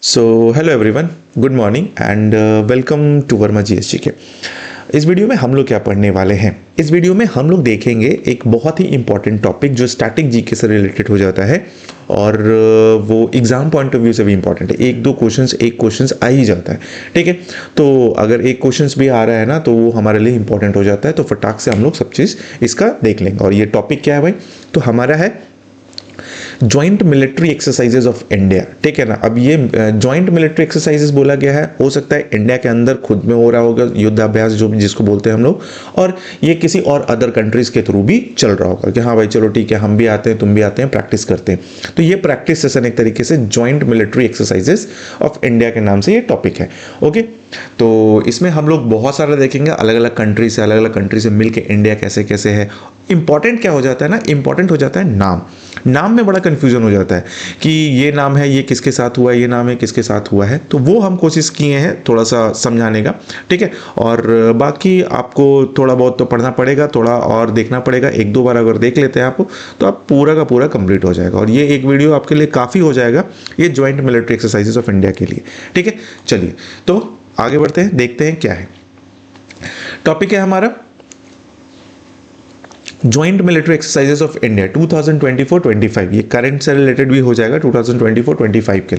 So hello everyone, good morning and welcome to Verma GST के। इस video में हम लोग क्या पढ़ने वाले हैं? इस वीडियो में हम लोग देखेंगे एक बहुत ही इंपॉर्टेंट टॉपिक जो स्टैटिक जीके से रिलेटेड हो जाता है और वो एग्जाम पॉइंट ऑफ व्यू से भी इंपॉर्टेंट है। एक क्वेश्चंस आ ही जाता है, ठीक है। तो अगर एक क्वेश्चंस भी आ रहा है ना तो वो हमारे लिए इंपॉर्टेंट हो जाता है। तो फटाक से हम लोग सब चीज़ इसका देख लेंगे। और ये टॉपिक क्या है भाई? तो हमारा है joint military exercises of India, ठीक है ना। अब ये ज्वाइंट मिलिट्री एक्सरसाइजेज बोला गया है, हो सकता है इंडिया के अंदर खुद में हो रहा होगा युद्धाभ्यास जो भी जिसको बोलते हैं हम लोग, और ये किसी और अदर कंट्रीज के थ्रू भी चल रहा होगा कि हाँ भाई चलो ठीक है, हम भी आते हैं तुम भी आते हैं, प्रैक्टिस करते हैं। तो ये प्रैक्टिस सेशन एक तरीके से joint military exercises of India के नाम से ये टॉपिक है, ओके। तो इसमें हम लोग बहुत सारा देखेंगे, अलग अलग कंट्री से मिलके इंडिया कैसे कैसे है। इंपॉर्टेंट क्या हो जाता है ना, इंपॉर्टेंट हो जाता है नाम में बड़ा कंफ्यूजन हो जाता है कि ये नाम है ये किसके साथ हुआ है, ये नाम है किसके साथ हुआ है। तो वो हम कोशिश किए हैं थोड़ा सा समझाने का, ठीक है। और बाकी आपको थोड़ा बहुत तो पढ़ना पड़ेगा, थोड़ा और देखना पड़ेगा। एक दो बार अगर देख लेते हैं आप तो आप पूरा का पूरा कंप्लीट हो जाएगा और ये एक वीडियो आपके लिए काफ़ी हो जाएगा, ये joint military exercises of India के लिए, ठीक है। चलिए तो आगे बढ़ते हैं, देखते हैं क्या है टॉपिक है हमारा। Joint military exercises of India 2024-25, ये करंट से रिलेटेड भी हो जाएगा 2024-25 के।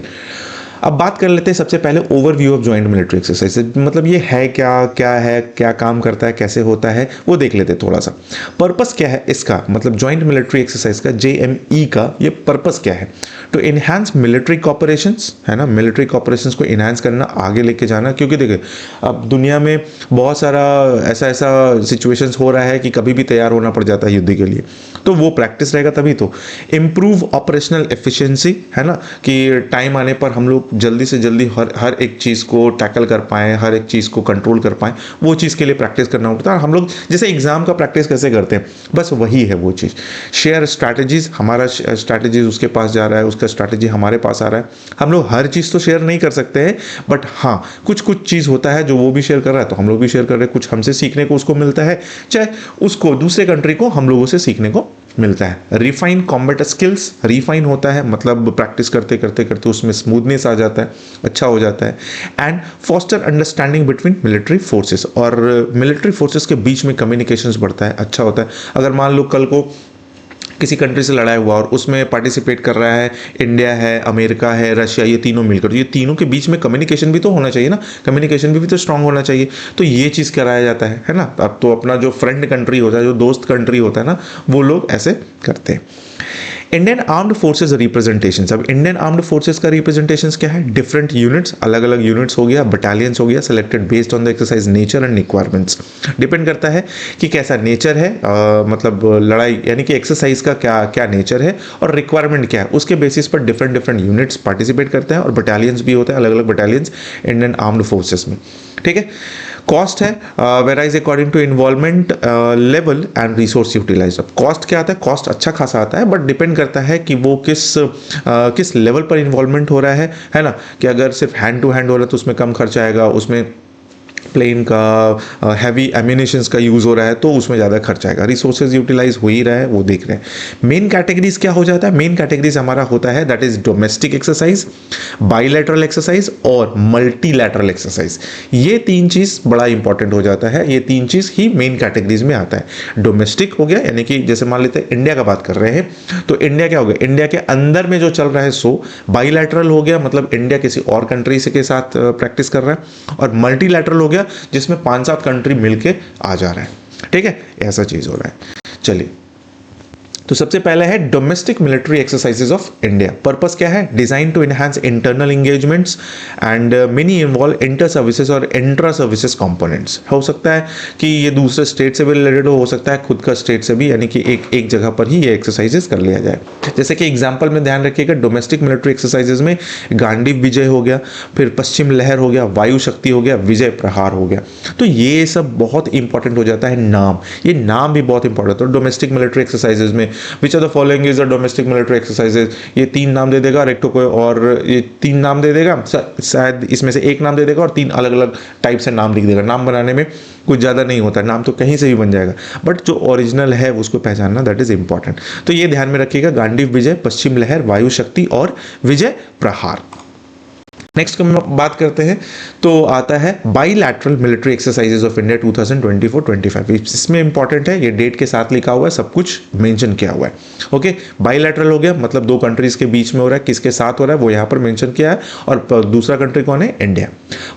अब बात कर लेते हैं सबसे पहले overview of joint military exercise, मतलब ये है क्या, क्या काम करता है, कैसे होता है, वो देख लेते हैं थोड़ा सा। पर्पस क्या है इसका, मतलब ज्वाइंट मिलिट्री एक्सरसाइज का, JME का ये पर्पस क्या है? टू इनहांस मिलिट्री कॉपरेशंस, है ना, मिलिट्री कॉपरेशंस को इनहांस करना, आगे लेके जाना। क्योंकि देखिए अब दुनिया में बहुत सारा ऐसा सिचुएशंस हो रहा है कि कभी भी तैयार होना पड़ जाता है युद्ध के लिए, तो वो प्रैक्टिस रहेगा तभी तो। इम्प्रूव ऑपरेशनल एफिशिएंसी, है ना, कि टाइम आने पर हम लोग जल्दी से जल्दी हर एक चीज़ को टैकल कर पाएँ, हर एक चीज़ को कंट्रोल कर पाएँ, वो चीज़ के लिए प्रैक्टिस करना होता है। हम लोग जैसे एग्जाम का प्रैक्टिस कैसे करते हैं, बस वही है वो चीज़। शेयर स्ट्रैटेजीज, हमारा स्ट्रैटेजीज उसके पास जा रहा है, उसका स्ट्रैटेजी हमारे पास आ रहा है। हम लोग हर चीज़ तो शेयर नहीं कर सकते हैं, बट हाँ कुछ चीज़ होता है जो वो भी शेयर कर रहा है तो हम लोग भी शेयर कर रहे हैं, कुछ हमसे सीखने को उसको मिलता है, चाहे उसको दूसरे कंट्री को हम लोगों से सीखने को मिलता है। रिफाइन कॉम्बैट स्किल्स, रिफाइन होता है मतलब प्रैक्टिस करते करते करते उसमें स्मूथनेस आ जाता है, अच्छा हो जाता है। And foster understanding between military forces, और मिलिट्री फोर्सेस के बीच में कम्युनिकेशंस बढ़ता है, अच्छा होता है। अगर मान लो कल को किसी कंट्री से लड़ाई हुआ और उसमें पार्टिसिपेट कर रहा है इंडिया है, अमेरिका है, रशिया, ये तीनों मिलकर, ये तीनों के बीच में कम्युनिकेशन भी तो होना चाहिए ना, कम्युनिकेशन भी तो स्ट्रांग होना चाहिए। तो ये चीज़ कराया जाता है ना। अब तो अपना जो फ्रेंड कंट्री होता है, जो दोस्त कंट्री होता है ना, वो लोग ऐसे करते हैं। इंडियन आर्म्ड फोर्सेज रिप्रेजेंटेशन, अब इंडियन आर्म्ड फोर्सेज का रिप्रेजेंटेशन क्या है? डिफरेंट यूनिट्स, अलग अलग यूनिट्स हो गया, बटालियंस हो गया, selected based on the exercise nature and requirements. Depend करता है कि कैसा नेचर है, मतलब लड़ाई यानी कि एक्सरसाइज का क्या नेचर है और रिक्वायरमेंट क्या है, उसके बेसिस पर डिफरेंट यूनिट्स पार्टिसिपेट करते हैं और बटालियंस भी होते हैं, अलग अलग बटालियंस इंडियन आर्म्ड फोर्सेज में, ठीक है। कॉस्ट है varies according to involvement level and resource utilize. Cost क्या आता है? कॉस्ट अच्छा खासा आता है, बट डिपेंड करता है कि वो किस लेवल पर इन्वॉल्वमेंट हो रहा है ना। कि अगर सिर्फ हैंड टू हैंड हो रहा है तो उसमें कम खर्चा आएगा, उसमें प्लेन का हैवी एम्यूनेशंस का यूज़ हो रहा है तो उसमें ज़्यादा खर्च आएगा। रिसोर्सेज यूटिलाइज हो ही रहा है, वो देख रहे हैं। मेन कैटेगरीज क्या हो जाता है? मेन कैटेगरीज हमारा होता है that is domestic exercise, bilateral exercise और मल्टीलैटरल एक्सरसाइज। ये तीन चीज़ बड़ा इंपॉर्टेंट हो जाता है, ये तीन चीज़ ही मेन कैटेगरीज में आता है। डोमेस्टिक हो गया यानी कि जैसे मान लेते हैं इंडिया का बात कर रहे हैं तो इंडिया क्या हो गया, इंडिया के अंदर में जो चल रहा है सो। बाइलैटरल हो गया मतलब इंडिया किसी और कंट्री से के साथ प्रैक्टिस कर रहा है, और मल्टीलैटरल हो गया जिसमें 5-7 कंट्री मिलके आ जा रहा है, ठीक है, ऐसा चीज हो रहा है। चलिए तो सबसे पहला है domestic military exercises of India. Purpose क्या है? Design to enhance internal engagements and many involve inter services और इंट्रा सर्विसेज कंपोनेंट्स। हो सकता है कि ये दूसरे स्टेट से भी रिलेटेड हो सकता है खुद का स्टेट से भी, यानी कि एक जगह पर ही ये एक्सरसाइजेज कर लिया जाए। जैसे कि एग्जाम्पल में ध्यान रखिएगा, डोमेस्टिक मिलिट्री एक्सरसाइजेज में गांडीव विजय हो गया, फिर पश्चिम लहर हो गया, वायु शक्ति हो गया, विजय प्रहार हो गया। तो ये सब बहुत इंपॉर्टेंट हो जाता है नाम, ये नाम भी बहुत इंपॉर्टेंट है। डोमेस्टिक मिलिट्री एक्सरसाइजेज में which are the following is the domestic military exercises, ये 3 नाम दे देगा और एक तो कोई और ये 3 नाम दे देगा, शायद इसमें से एक नाम दे देगा और 3 अलग अलग टाइप से नाम लिख देगा। नाम बनाने में कुछ ज़्यादा नहीं होता, नाम तो कहीं से भी बन जाएगा, बट जो ओरिजिनल है उसको पहचानना दैट इज इंपॉर्टेंट। तो ये ध्यान में रखिएगा, गांडीव विजय, पश्चिम लहर, वायु शक्ति और विजय प्रहार। नेक्स्ट हम बात करते हैं तो आता है bilateral military exercises of India 2024-25। इसमें इंपॉर्टेंट है, ये डेट के साथ लिखा हुआ है, सब कुछ मेंशन किया हुआ है। ओके, बाईलैटरल हो गया मतलब दो कंट्रीज के बीच में हो रहा है, किसके साथ हो रहा है वो यहाँ पर मेंशन किया है, और दूसरा कंट्री कौन है, इंडिया।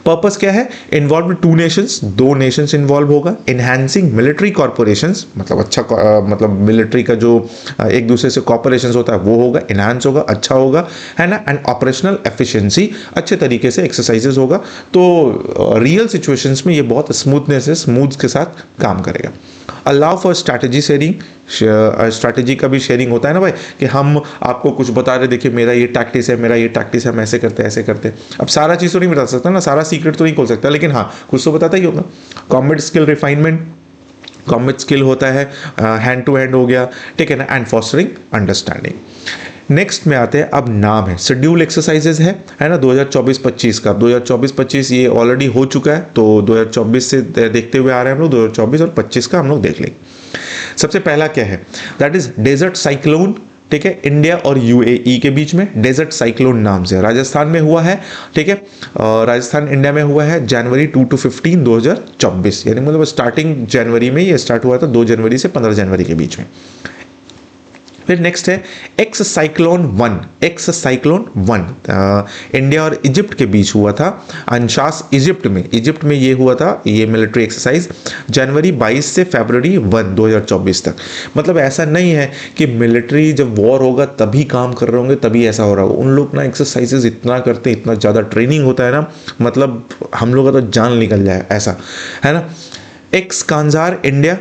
पर्पस क्या है, इन्वॉल्व टू नेशंस, दो नेशंस इन्वॉल्व होगा, इनहैंसिंग मिलिट्री कॉर्पोरेशंस मतलब अच्छा मतलब मिलिट्री का जो एक दूसरे से कॉर्पोरेशन होता है वो होगा, इनहैंस होगा, अच्छा होगा, है ना, एंड ऑपरेशनल एफिशिएंसी, अच्छे तरीके से एक्सरसाइजेज होगा। तो रियल सिचुएशंस में ये बहुत स्मूथनेस से स्मूथ के साथ काम करेगा। Allow for strategy sharing, strategy का भी शेयरिंग होता है ना भाई, कि हम आपको कुछ बता रहे, देखिए मेरा ये टैक्टिस है, मेरा ये टैक्टिस है, हम ऐसे करते हैं ऐसे करते हैं। अब सारा चीज़ तो नहीं बता सकता ना, सारा सीक्रेट तो नहीं खोल सकता, लेकिन हाँ कुछ तो बताता ही होगा। Combat skill refinement, combat skill होता है, हैंड टू हैंड हो गया, ठीक है ना, एंड फॉस्टरिंग अंडरस्टैंडिंग। नेक्स्ट में आते हैं, अब नाम है शेड्यूल एक्सरसाइजेज है ना 2024-25 का। 2024-25 ये ऑलरेडी हो चुका है, तो 2024 से देखते हुए आ रहे हैं हम लोग, 2024 और 25 का हम लोग देख लेंगे। सबसे पहला क्या है, दैट इज डेजर्ट साइक्लोन, ठीक है, इंडिया और यूएई के बीच में डेजर्ट साइक्लोन नाम से राजस्थान में हुआ है, ठीक है, राजस्थान इंडिया में हुआ है जनवरी 2 to 15 2024, यानी मतलब स्टार्टिंग जनवरी में ये स्टार्ट हुआ था, 2 जनवरी से 15 जनवरी के बीच में। फिर नेक्स्ट है एक्स साइक्लोन 1, इंडिया और इजिप्ट के बीच हुआ था, अंशास इजिप्ट में ये हुआ था, ये मिलिट्री एक्सरसाइज जनवरी 22 से फरवरी 1 2024 तक। मतलब ऐसा नहीं है कि मिलिट्री जब वॉर होगा तभी काम कर रहे होंगे तभी ऐसा हो रहा होगा, उन लोग ना एक्सरसाइजेज इतना करते हैं, इतना ज़्यादा ट्रेनिंग होता है ना, मतलब हम लोग का तो जान निकल जाए ऐसा, है ना। एक्स कांजार इंडिया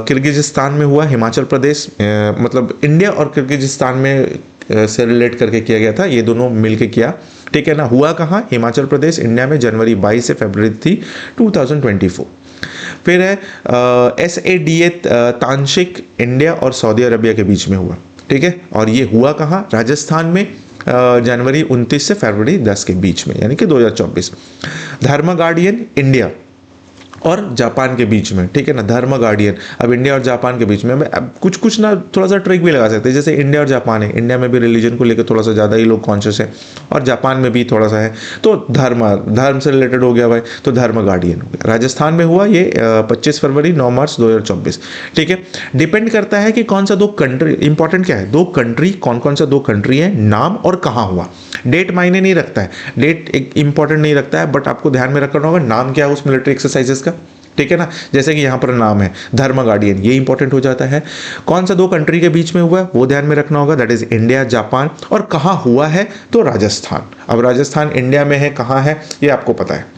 किर्गिजिस्तान में हुआ, हिमाचल प्रदेश मतलब इंडिया और किर्गिजिस्तान में से रिलेट करके किया गया था, ये दोनों मिलके किया, ठीक है ना। हुआ कहाँ, हिमाचल प्रदेश इंडिया में जनवरी 22 से फरवरी 2024। फिर है SADA तांशिक इंडिया और सऊदी अरबिया के बीच में हुआ, ठीक है, और ये हुआ कहाँ, राजस्थान में जनवरी 29 से फरवरी 10 के बीच में, यानी कि 2024। धर्म गार्डियन इंडिया और जापान के बीच में, ठीक है ना, धर्म गार्डियन, अब इंडिया और जापान के बीच में अब कुछ ना थोड़ा सा ट्रिक भी लगा सकते हैं, जैसे इंडिया और जापान है, इंडिया में भी रिलीजन को लेकर थोड़ा सा ज़्यादा ही लोग कॉन्शियस है, और जापान में भी थोड़ा सा है, तो धर्म से रिलेटेड हो गया भाई, तो धर्म गार्डियन हो गया। राजस्थान में हुआ ये 25 फरवरी 9 मार्च 2024, ठीक है। डिपेंड करता है कि कौन सा दो कंट्री, इंपॉर्टेंट क्या है, दो कंट्री, कौन सा दो कंट्री है, नाम और कहाँ हुआ। डेट मायने नहीं रखता है, डेट एक इंपॉर्टेंट नहीं रखता है, बट आपको ध्यान में रखना होगा नाम क्या है उस मिलिट्री एक्सरसाइजेस का, ठीक है ना। जैसे कि यहाँ पर नाम है धर्म गार्डियन, ये इंपॉर्टेंट हो जाता है। कौन सा दो कंट्री के बीच में हुआ है वो ध्यान में रखना होगा, दैट इज इंडिया जापान, और कहाँ हुआ है तो राजस्थान। अब राजस्थान इंडिया में है, कहाँ है ये आपको पता है।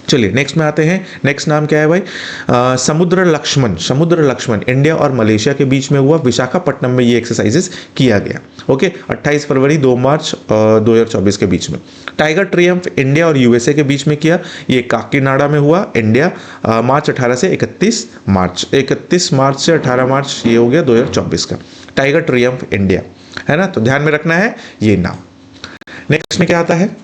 चलिए नेक्स्ट में आते हैं, नेक्स्ट नाम क्या है भाई, समुद्र लक्ष्मण इंडिया और मलेशिया के बीच में हुआ, विशाखापट्टनम में ये एक्सरसाइजेस किया गया, ओके, 28 फरवरी 2 मार्च 2024 के बीच में। टाइगर ट्रियम्फ इंडिया और यूएसए के बीच में किया, ये काकीनाडा में हुआ, इंडिया, मार्च 18 से 31 मार्च से 18 मार्च ये हो गया 2024 का, टाइगर ट्रियम्फ इंडिया, है ना, तो ध्यान में रखना है ये नाम। नेक्स्ट में क्या आता है,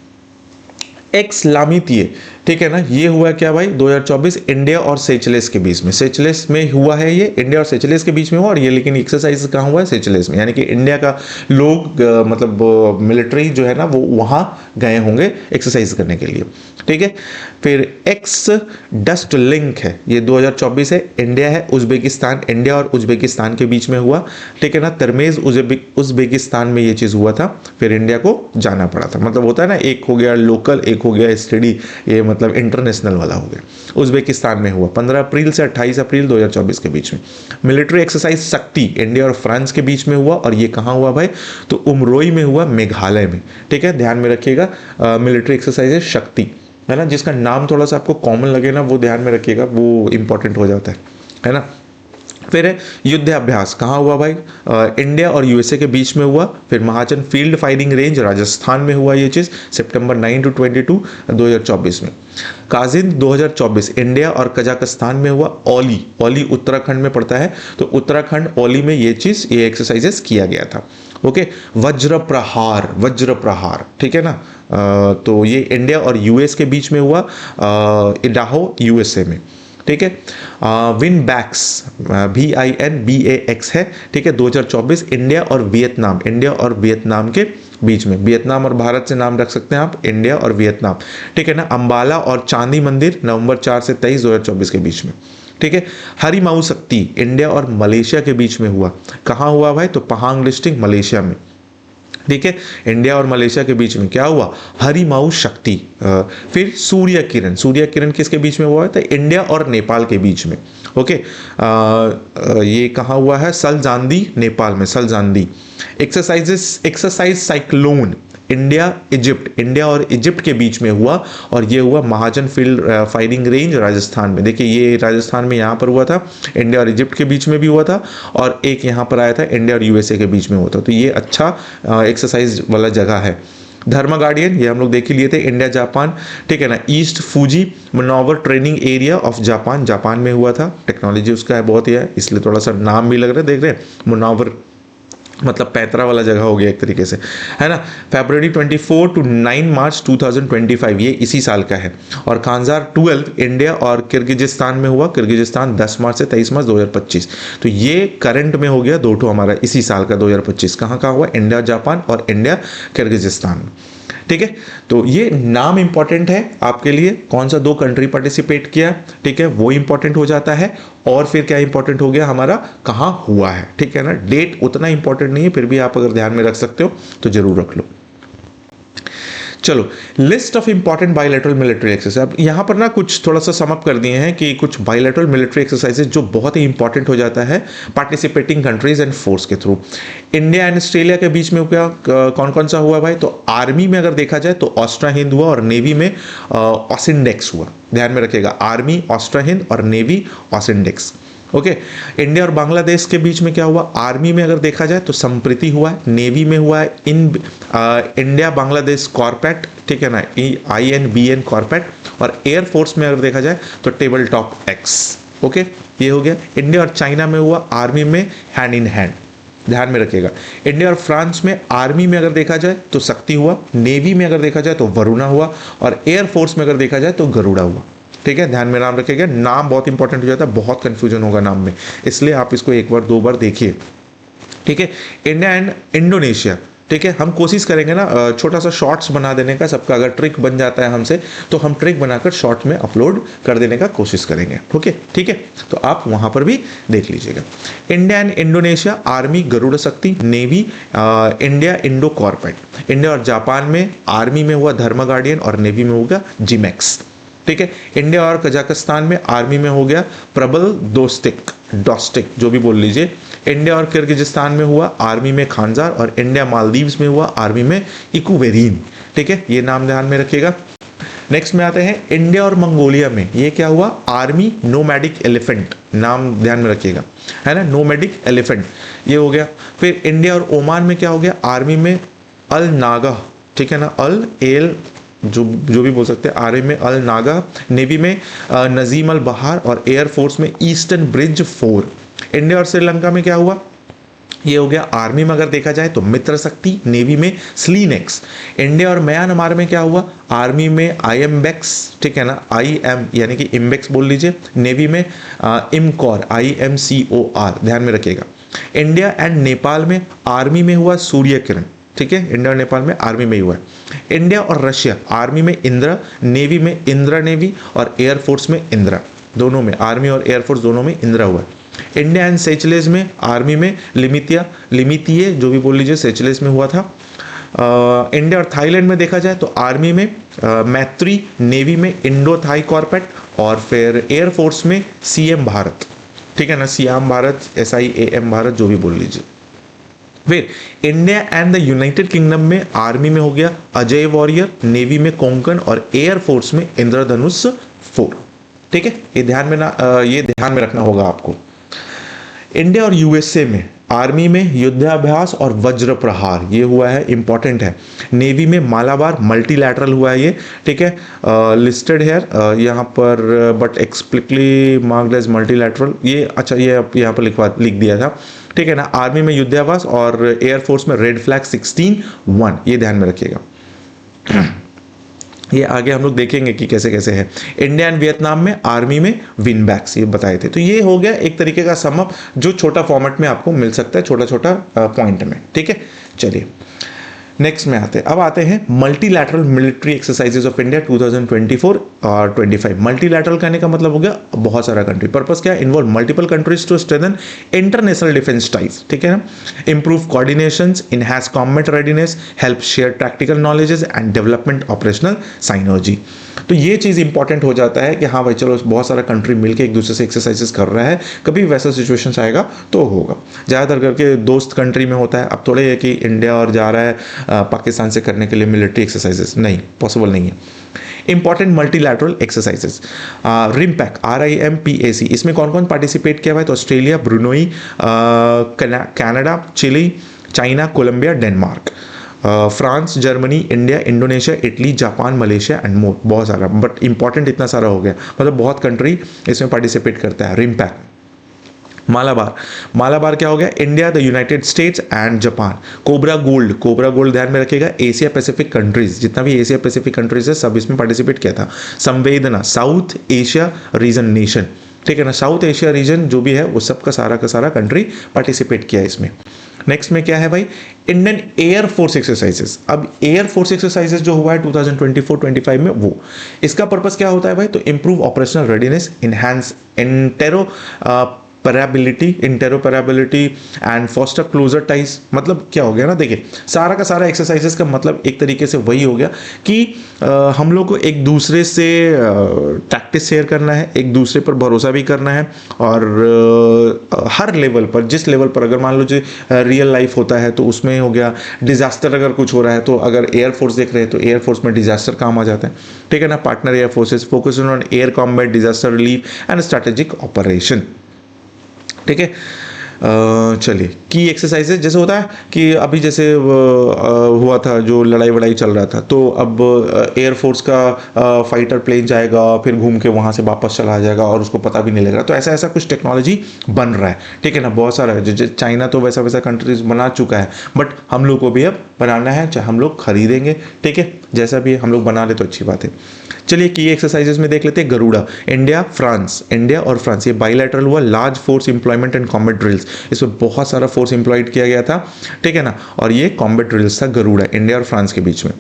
एक्स लामितिये, ठीक है ना, ये हुआ क्या भाई 2024 इंडिया और सेचेलेस के बीच में, सेचेलेस में हुआ है ये, इंडिया और सेचेलेस के बीच में हुआ, और ये लेकिन एक्सरसाइज कहाँ हुआ है, सेचेलेस में, यानी कि इंडिया का लोग मतलब मिलिट्री जो है ना वो वहाँ गए होंगे एक्सरसाइज करने के लिए, ठीक है। फिर एक्स डस्ट लिंक है, ये 2024 है, इंडिया है उज्बेकिस्तान, इंडिया और उज्बेकिस्तान के बीच में हुआ, ठीक है ना, तरमेज उज्बेकिस्तान में ये चीज़ हुआ था, फिर इंडिया को जाना पड़ा था, मतलब होता है ना, एक हो गया लोकल, एक हो गया स्टडी, ये मतलब इंटरनेशनल वाला हो गया। उज्बेकिस्तान में हुआ 15 अप्रैल से 28 अप्रैल 2024 के बीच में। मिलिट्री एक्सरसाइज शक्ति इंडिया और फ्रांस के बीच में हुआ, और ये कहाँ हुआ भाई, तो उमरोई में हुआ, मेघालय में, ठीक है, ध्यान में रखिएगा। मिलिट्री एक्सरसाइज शक्ति, है ना, जिसका नाम थोड़ा सा आपको कॉमन लगे ना वो ध्यान में रखिएगा, वो इंपॉर्टेंट हो जाता है ना। फिर है युद्ध अभ्यास, कहाँ हुआ भाई, इंडिया और यूएसए के बीच में हुआ, फिर महाजन फील्ड फायरिंग रेंज राजस्थान में हुआ ये चीज़, सितंबर 9 to 22 2024 में। काजिन 2024 इंडिया और कजाकिस्तान में हुआ, ओली उत्तराखंड में पड़ता है, तो उत्तराखंड ओली में ये चीज़, ये एक्सरसाइजेस किया गया था, ओके। वज्र प्रहार, ठीक है ना, तो ये इंडिया और यूएस के बीच में हुआ, इडाहो यूएसए में, ठीक है। विन बैक्स VINBAX है, ठीक है, 2024 इंडिया और वियतनाम के बीच में, वियतनाम और भारत से नाम रख सकते हैं आप, इंडिया और वियतनाम, ठीक है ना। अंबाला और चांदी मंदिर नवंबर 4 से 23 2024 के बीच में, ठीक है। हरिमाऊ शक्ति इंडिया और मलेशिया के बीच में हुआ, कहाँ हुआ भाई, तो पहांग डिस्ट्रिक्ट मलेशिया में, ठीक है। इंडिया और मलेशिया के बीच में क्या हुआ, हरिमाऊ शक्ति। फिर सूर्य किरण, सूर्य किरण किसके बीच में हुआ है, तो इंडिया और नेपाल के बीच में, ओके। ये कहाँ हुआ है, सलजांदी नेपाल में, Saljhandi. Exercise cyclone India Egypt, India और इजिप्ट के बीच में हुआ, और ये हुआ Mahajan field firing range Rajasthan में। देखिए ये राजस्थान में यहाँ पर हुआ था, इंडिया और इजिप्ट के बीच में भी हुआ था, और एक यहाँ पर आया था इंडिया और यूएसए के बीच में हुआ था। तो ये अच्छा एक्सरसाइज वाला जगह है। धर्मा गार्डियन ये हम लोग देख ही लिए थे, इंडिया जापान, ठीक है ना। East Fuji manoeuvre training area of Japan, Japan में हुआ था, टेक्नोलॉजी उसका है बहुत ही है, इसलिए थोड़ा सा नाम भी लग रहा है, देख रहे हैं मनोवर मतलब पैतरा वाला जगह हो गया एक तरीके से, है ना। फरवरी 24 टू 9 मार्च 2025 ये इसी साल का है। और खानजार 12 इंडिया और किर्गिजिस्तान में हुआ, किर्गिजिस्तान 10 मार्च से 23 मार्च 2025। तो ये करंट में हो गया दो ठो हमारा इसी साल का 2025। कहाँ कहाँ हुआ, इंडिया जापान और इंडिया किर्गिजिस्तान, ठीक है। तो ये नाम इंपॉर्टेंट है आपके लिए, कौन सा 2 कंट्री पार्टिसिपेट किया, ठीक है, वो इंपॉर्टेंट हो जाता है। और फिर क्या इंपॉर्टेंट हो गया हमारा, कहाँ हुआ है, ठीक है ना। डेट उतना इंपॉर्टेंट नहीं है, फिर भी आप अगर ध्यान में रख सकते हो तो जरूर रख लो। चलो, list of important bilateral military exercise. अब यहाँ पर ना कुछ थोड़ा सा समअप कर दिए हैं कि कुछ बायलैटरल मिलिट्री एक्सरसाइजेज जो बहुत ही इंपॉर्टेंट हो जाता है पार्टिसिपेटिंग कंट्रीज एंड फोर्स के थ्रू। इंडिया एंड ऑस्ट्रेलिया के बीच में क्या कौन कौन सा हुआ भाई, तो आर्मी में अगर देखा जाए तो ऑस्ट्रा हिंद हुआ, और नेवी में ऑसिंडेक्स हुआ। ध्यान में रखिएगा, आर्मी ऑस्ट्रा हिंद और नेवी ऑसिंडेक्स, ओके। इंडिया और बांग्लादेश के बीच में क्या हुआ, आर्मी में अगर देखा जाए तो संप्रीति हुआ है, नेवी में हुआ है इंडिया बांग्लादेश कॉर्पेट, ठीक है ना, INBN कॉर्पेट, और एयरफोर्स में अगर देखा जाए तो टेबल टॉप एक्स, ओके। ये हो गया। इंडिया और चाइना में हुआ, आर्मी में हैंड इन हैंड, ध्यान में रखिएगा। इंडिया और फ्रांस में आर्मी में अगर देखा जाए तो शक्ति हुआ, नेवी में अगर देखा जाए तो वरुणा हुआ, और एयरफोर्स में अगर देखा जाए तो गरुड़ा हुआ, ठीक है। ध्यान में नाम रखिएगा, नाम बहुत इंपॉर्टेंट हो जाता है, बहुत कंफ्यूजन होगा नाम में, इसलिए आप इसको एक बार 2 बार देखिए, ठीक है। इंडिया एंड इंडोनेशिया, ठीक है। हम कोशिश करेंगे ना छोटा सा शॉर्ट्स बना देने का, सबका अगर ट्रिक बन जाता है हमसे तो हम ट्रिक बनाकर शॉर्ट में अपलोड कर देने का कोशिश करेंगे, ओके, ठीक है। तो आप वहां पर भी देख लीजिएगा। India and Indonesia, army Garuda Shakti, navy India Indo CORPAT. India और जापान में आर्मी में हुआ धर्मा गार्डियन, और नेवी में होगा जिमैक्स, ठीक है। इंडिया और कजाकिस्तान में आर्मी में हो गया प्रबल डोस्टिक जो भी बोल लीजिए। इंडिया और किर्गिजिस्तान में हुआ आर्मी में खानजार, और इंडिया मालदीव्स में हुआ आर्मी में इकुवेरीन, ठीक है। ये नाम ध्यान में रखिएगा। नेक्स्ट में आते हैं इंडिया और मंगोलिया में, ये क्या हुआ, आर्मी नोमैडिक एलिफेंट, नाम ध्यान में रखिएगा, है ना, नोमैडिक एलिफेंट, ये हो गया। फिर इंडिया और ओमान में क्या हो गया, आर्मी में अल नागा, ठीक है ना, अल एल जो भी बोल सकते हैं, आर्मी में अल नागा, नेवी में नजीम अल बहार, और एयरफोर्स में ईस्टर्न ब्रिज 4। इंडिया और श्रीलंका में क्या हुआ, ये हो गया आर्मी में अगर देखा जाए तो मित्र शक्ति, नेवी में स्लीनेक्स। इंडिया और म्यांमार में क्या हुआ, आर्मी में IMBEX, ठीक है ना, IM यानी कि इम्बेक्स बोल लीजिए, नेवी में इमकॉर IMCOR, ध्यान में रखिएगा। इंडिया एंड नेपाल में आर्मी में हुआ सूर्य किरण, ठीक है, इंडिया और नेपाल में आर्मी में ही हुआ है। इंडिया और रशिया, आर्मी में इंदिरा, नेवी में इंदिरा नेवी, और एयरफोर्स में इंदिरा, दोनों में आर्मी और एयरफोर्स दोनों में इंदिरा हुआ है। इंडिया एंड सेचलेस में आर्मी में लिमितिये जो भी बोल लीजिए, सेचलेस में हुआ था। इंडिया और थाईलैंड में देखा जाए तो आर्मी में मैत्री, नेवी में इंडो थाई कॉर्पेट, और फिर एयरफोर्स में CM भारत, ठीक है ना, सियाम भारत, SIAM भारत, जो भी बोल लीजिए। फिर India and the United kingdom में आर्मी में हो गया अजय वॉरियर, नेवी में कोंकण, और एयरफोर्स में इंद्रधनुष 4, ठीक है। ये ध्यान में रखना होगा आपको। इंडिया और USA में आर्मी में युद्धाभ्यास और वज्र प्रहार, ये हुआ है, इंपॉर्टेंट है। नेवी में मालाबार मल्टीलैटरल हुआ है ये, ठीक है, लिस्टेड है यहाँ पर, बट एक्सप्लिकली मार्क्ड एज मल्टीलैटरल, ये अच्छा ये यहाँ पर लिख दिया था, ठीक है ना। आर्मी में युद्धाभ्यास, और एयरफोर्स में रेड फ्लैग 16-1, ये ध्यान में रखिएगा। ये आगे हम लोग देखेंगे कि कैसे कैसे है। इंडिया एंड वियतनाम में आर्मी में विनबैक्स, ये बताए थे। तो ये हो गया एक तरीके का समअप जो छोटा फॉर्मेट में आपको मिल सकता है, छोटा छोटा पॉइंट में, ठीक है। चलिए नेक्स्ट में अब आते हैं multilateral military exercises of India 2024 और 25। मल्टीलैटरल कहने का मतलब हो गया बहुत सारा कंट्री। पर्पस क्या? Involve multiple countries to strengthen international defence ties, ठीक है ना, improve coordination, enhance combat readiness, help share tactical knowledges and development operational synergy. तो ये चीज़ इंपॉर्टेंट हो जाता है कि हाँ भाई चलो बहुत सारा कंट्री मिलकर एक दूसरे से एक्सरसाइजेस कर रहा है, कभी वैसा सिचुएशन आएगा तो होगा। ज़्यादातर करके दोस्त कंट्री में होता है। अब थोड़े है कि इंडिया और जा रहा है पाकिस्तान से करने के लिए मिलिट्री एक्सरसाइजेस, नहीं, पॉसिबल नहीं है। Important multilateral exercises, RIMPAC, RIMPAC, इसमें कौन कौन पार्टिसिपेट किया हुआ है? तो Australia, Brunei, Canada, Chile, China, Colombia, Denmark, France, Germany, India, Indonesia, Italy, Japan, Malaysia and more. बहुत सारा, बट इंपॉर्टेंट इतना सारा हो गया, मतलब बहुत कंट्री इसमें पार्टिसिपेट करता है। रिमपैक, मालाबार क्या हो गया? India, the United states and Japan. Cobra gold ध्यान में रखिएगा, एशिया पैसिफिक कंट्रीज, जितना भी एशिया पैसिफिक कंट्रीज है सब इसमें पार्टिसिपेट किया था। संवेदना, साउथ एशिया रीजन नेशन, ठीक है ना, साउथ एशिया रीजन जो भी है वो सब का सारा कंट्री पार्टिसिपेट किया इसमें। नेक्स्ट में क्या है भाई? Indian air force exercises. अब एयर फोर्स एक्सरसाइजेस जो हुआ है 2024-25 में, वो इसका पर्पस क्या होता है भाई? तो improve operational readiness, enhance interoperability and foster closer ties. मतलब क्या हो गया ना, देखिए सारा का सारा एक्सरसाइजेस का मतलब एक तरीके से वही हो गया कि हम लोग को एक दूसरे से टैक्टिस शेयर करना है, एक दूसरे पर भरोसा भी करना है, और हर लेवल पर, जिस लेवल पर अगर मान लो जो रियल लाइफ होता है तो उसमें हो गया, डिजास्टर अगर कुछ हो रहा है तो अगर एयरफोर्स देख रहे हैं तो एयरफोर्स में डिजास्टर काम आ जाता है, ठीक है ना। Partner air forces focus on air combat, disaster relief and strategic operation, ठीक है। चलिए, की एक्सरसाइजेज जैसे होता है कि अभी जैसे हुआ था जो लड़ाई चल रहा था, तो अब एयरफोर्स का फाइटर प्लेन जाएगा, फिर घूम के वहाँ से वापस चला जाएगा और उसको पता भी नहीं लगेगा। तो ऐसा कुछ टेक्नोलॉजी बन रहा है, ठीक है ना, बहुत सारा है। जो चाइना तो वैसा कंट्रीज बना चुका है, बट हम लोग को भी अब बनाना है, चाहे हम लोग खरीदेंगे, ठीक है, जैसा भी हम लोग बना ले तो अच्छी बात है। चलिए की एक्सरसाइजेज में देख लेते हैं। गरुड़ा, इंडिया और फ्रांस, ये बाइलैटरल हुआ। Large force employment and combat drills, इसमें बहुत सारा फोर्स एम्प्लॉयड किया गया था, ठीक है ना, और ये कॉम्बैट ड्रिल्स था गरुड़ा, इंडिया और फ्रांस के बीच में।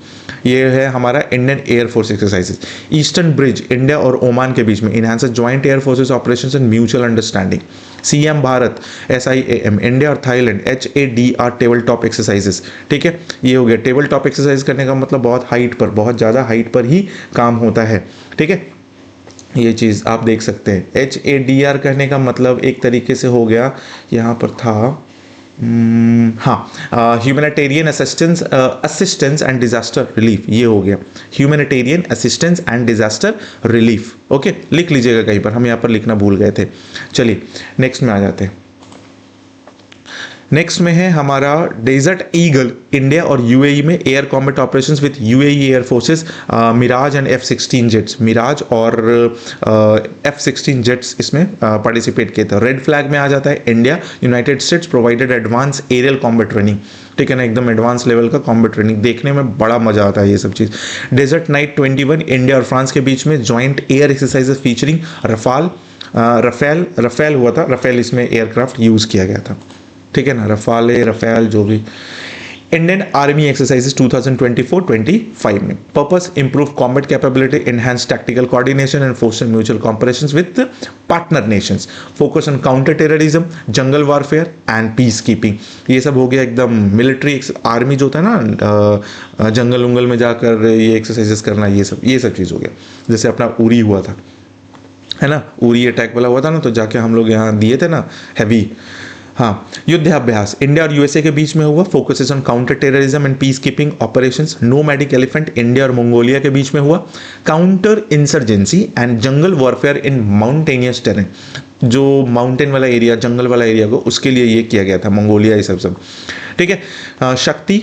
ये है हमारा Indian air force exercises. Eastern bridge, India और ओमान के बीच में, enhance joint air forces operations and mutual understanding. CM Bharat, SIAM, India और Thailand, HADR table top exercises, ठीक है। ये हो गया टेबल टॉप एक्सरसाइज करने का मतलब बहुत हाइट पर, बहुत ज़्यादा हाइट पर ही काम होता है, ठीक है। ये चीज़ आप देख सकते हैं। HADR कहने का मतलब एक तरीके से हो गया, यहाँ पर था humanitarian assistance and disaster relief, ये हो गया humanitarian assistance and disaster relief. Okay, लिख लीजिएगा कहीं पर, हम यहाँ पर लिखना भूल गए थे। चलिए नेक्स्ट में आ जाते हैं। नेक्स्ट में है हमारा डेजर्ट ईगल, इंडिया और UAE में air combat operations with UAE air forces, Mirage and F-16 jets, Mirage और F-16 जेट्स इसमें पार्टिसिपेट किए थे। रेड फ्लैग में आ जाता है India, United States provided advance aerial combat training, ठीक है ना, एकदम एडवांस लेवल का कॉम्बैट ट्रेनिंग, देखने में बड़ा मजा आता है ये सब चीज़। डेजर्ट नाइट 21, इंडिया और फ्रांस के बीच में joint air exercises featuring Rafale हुआ था, रफेल इसमें एयरक्राफ्ट यूज़ किया गया था, ठीक है ना, रफेल जो भी। इंडियन आर्मी एक्सरसाइजेस 2024-25 में, purpose improve combat capability, enhance tactical coordination and foster mutual cooperation with partner nations, focus on counter terrorism, jungle warfare and peace keeping. ये सब हो गया एकदम मिलिट्री आर्मी जो होता है ना, जंगल उंगल में जाकर ये एक्सरसाइजेस करना, ये सब चीज़ हो गया। जैसे अपना उरी हुआ था, है ना, उरी अटैक वाला हुआ था ना, तो जाके हम लोग यहाँ दिए थे ना हैवी। हाँ, युद्धाभ्यास इंडिया और USA के बीच में हुआ, focuses on counter terrorism and peace keeping operations. Nomadic elephant, India और मंगोलिया के बीच में हुआ। Counter insurgency and jungle warfare in mountainous terrain, जो माउंटेन वाला एरिया, जंगल वाला एरिया को, उसके लिए ये किया गया था, मंगोलिया, ये सब, ठीक है। शक्ति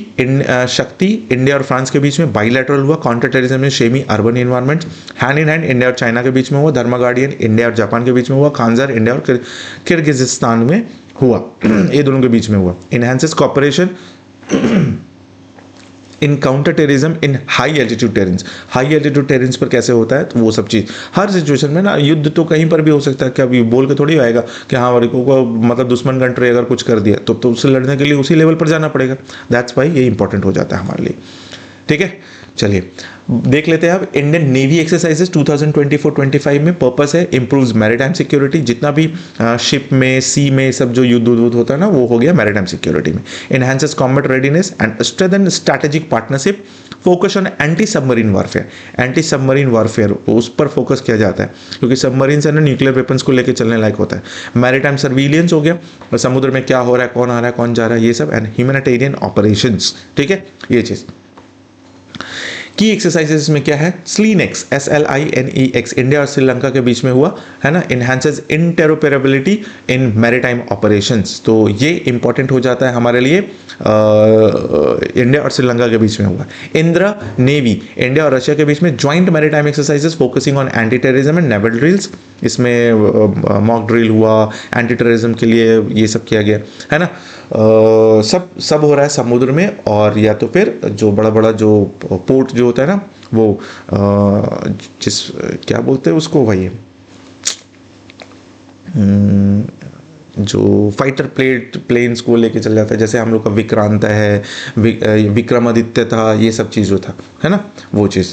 इंडिया और फ्रांस के बीच में बाइलैटरल हुआ। काउंटर टेररिज्म में semi urban environment. Hand in hand India और चाइना के बीच में हुआ। धर्मा गार्डियन इंडिया और जापान के बीच में हुआ। खानजार इंडिया और किर्गिजिस्तान में हुआ, ये दोनों के बीच में हुआ। Enhances cooperation in counter terrorism in high altitude terrains. High altitude terrains पर कैसे होता है, तो वो सब चीज़ हर सिचुएशन में ना, युद्ध तो कहीं पर भी हो सकता है, क्या अभी बोल के थोड़ी आएगा कि हाँ को मतलब दुश्मन कंट्री अगर कुछ कर दिया तो उससे लड़ने के लिए उसी लेवल पर जाना पड़ेगा। दैट्स वाई ये इंपॉर्टेंट हो जाता है हमारे लिए। ठीक है, चलिए देख लेते हैं अब इंडियन नेवी एक्सरसाइजेस 2024-25 में। पर्पस है इंप्रूव्स मैरीटाइम सिक्योरिटी। जितना भी शिप में, सी में सब जो युद्ध होता है ना, वो हो गया मैरीटाइम सिक्योरिटी में। Enhances combat readiness and strengthen strategic partnership. Focus on anti submarine warfare. Anti submarine warfare उस पर फोकस किया जाता है क्योंकि सबमरीन से ना न्यूक्लियर वेपन्स को लेकर चलने लायक होता है। मैरीटाइम सर्विलियंस हो गया, और समुद्र में क्या हो रहा है, कौन आ रहा है, कौन जा रहा है, ये सब। And humanitarian operations. ठीक है, ये चीज़। की एक्सरसाइजेस में क्या है, स्लीनेक्स, SLINEX, इंडिया और श्रीलंका के बीच में हुआ है ना। Enhances interoperability in maritime operations. तो ये इंपॉर्टेंट हो जाता है हमारे लिए, इंडिया और श्रीलंका के बीच में हुआ। इंदिरा नेवी, इंडिया और रशिया के बीच में joint maritime exercises focusing on anti terrorism and naval drills. इसमें मॉक ड्रिल हुआ, एंटी टेररिज्म के लिए ये सब किया गया है ना। सब हो रहा है समुद्र में, और या तो फिर जो बड़ा बड़ा जो पोर्ट जो होता है ना, वो क्या बोलते हैं उसको भाई, जो फाइटर प्लेन्स को लेके चल जाता है, जैसे हम लोग का विक्रांत है, विक्रमादित्य था, ये सब चीज़ जो था है ना, वो चीज़।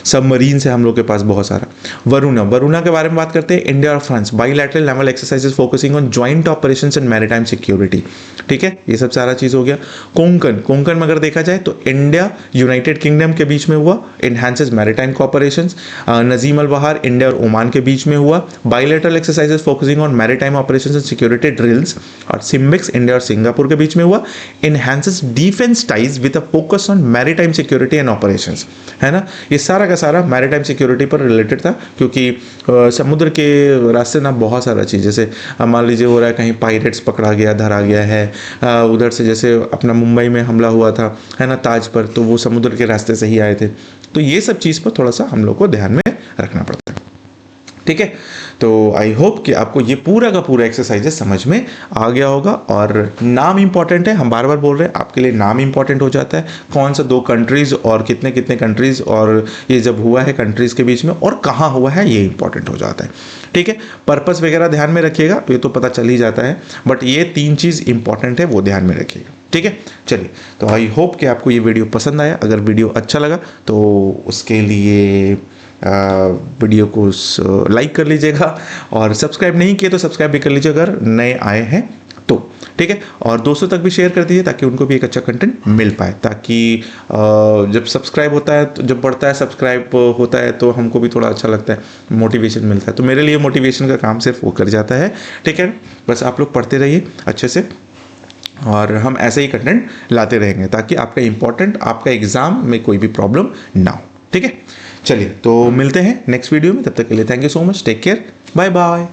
सबमरीन से हम लोग के पास बहुत सारा। वरुणा के बारे में बात करते हैं। इंडिया और France bilateral naval exercises focusing on joint operations and maritime security. ठीक है, ये सब सारा चीज़ हो गया। कोंकण में अगर देखा जाए तो इंडिया यूनाइटेड किंगडम के बीच में हुआ, enhances maritime cooperations. Nasim Al Bahr, India और ओमान के बीच में हुआ, bilateral exercises focusing on maritime operations and security drills. और सिम्बिक्स, इंडिया और सिंगापुर के बीच में हुआ, enhances defence ties with a focus on maritime security and operations. है ना, ये सारा का सारा मैरीटाइम सिक्योरिटी पर रिलेटेड था, क्योंकि समुद्र के रास्ते ना बहुत सारा चीज़, जैसे मान लीजिए हो रहा है कहीं पायरेट्स पकड़ा गया, धरा गया है, उधर से जैसे अपना मुंबई में हमला हुआ था है ना ताज पर, तो वो समुद्र के रास्ते से ही आए थे। तो ये सब चीज़ पर थोड़ा सा हम लोग को ध्यान में रखना पड़ता है। ठीक है, तो आई होप कि आपको ये पूरा का पूरा एक्सरसाइजेस समझ में आ गया होगा। और नाम इंपॉर्टेंट है, हम बार बार बोल रहे हैं, आपके लिए नाम इंपॉर्टेंट हो जाता है, कौन सा 2 कंट्रीज़ और कितने कितने कंट्रीज़, और ये जब हुआ है कंट्रीज़ के बीच में और कहाँ हुआ है, ये इंपॉर्टेंट हो जाता है। ठीक है, पर्पस वगैरह ध्यान में रखिएगा, ये तो पता चल ही जाता है, बट ये 3 चीज़ इंपॉर्टेंट है, वो ध्यान में रखिएगा। ठीक है, चलिए, तो आई होप कि आपको ये वीडियो पसंद आया। अगर वीडियो अच्छा लगा तो उसके लिए वीडियो को लाइक कर लीजिएगा, और सब्सक्राइब नहीं किए तो सब्सक्राइब भी कर लीजिए अगर नए आए हैं तो। ठीक है, और दोस्तों तक भी शेयर कर दीजिए ताकि उनको भी एक अच्छा कंटेंट मिल पाए, ताकि जब सब्सक्राइब होता है, तो जब बढ़ता है सब्सक्राइब होता है तो हमको भी थोड़ा अच्छा लगता है, मोटिवेशन मिलता है। तो मेरे लिए मोटिवेशन का काम सिर्फ वो कर जाता है। ठीक है, बस आप लोग पढ़ते रहिए अच्छे से, और हम ऐसे ही कंटेंट लाते रहेंगे ताकि आपका एग्जाम में कोई भी प्रॉब्लम ना हो। ठीक है, चलिए, तो मिलते हैं नेक्स्ट वीडियो में, तब तक के लिए thank you so much, take care, bye bye.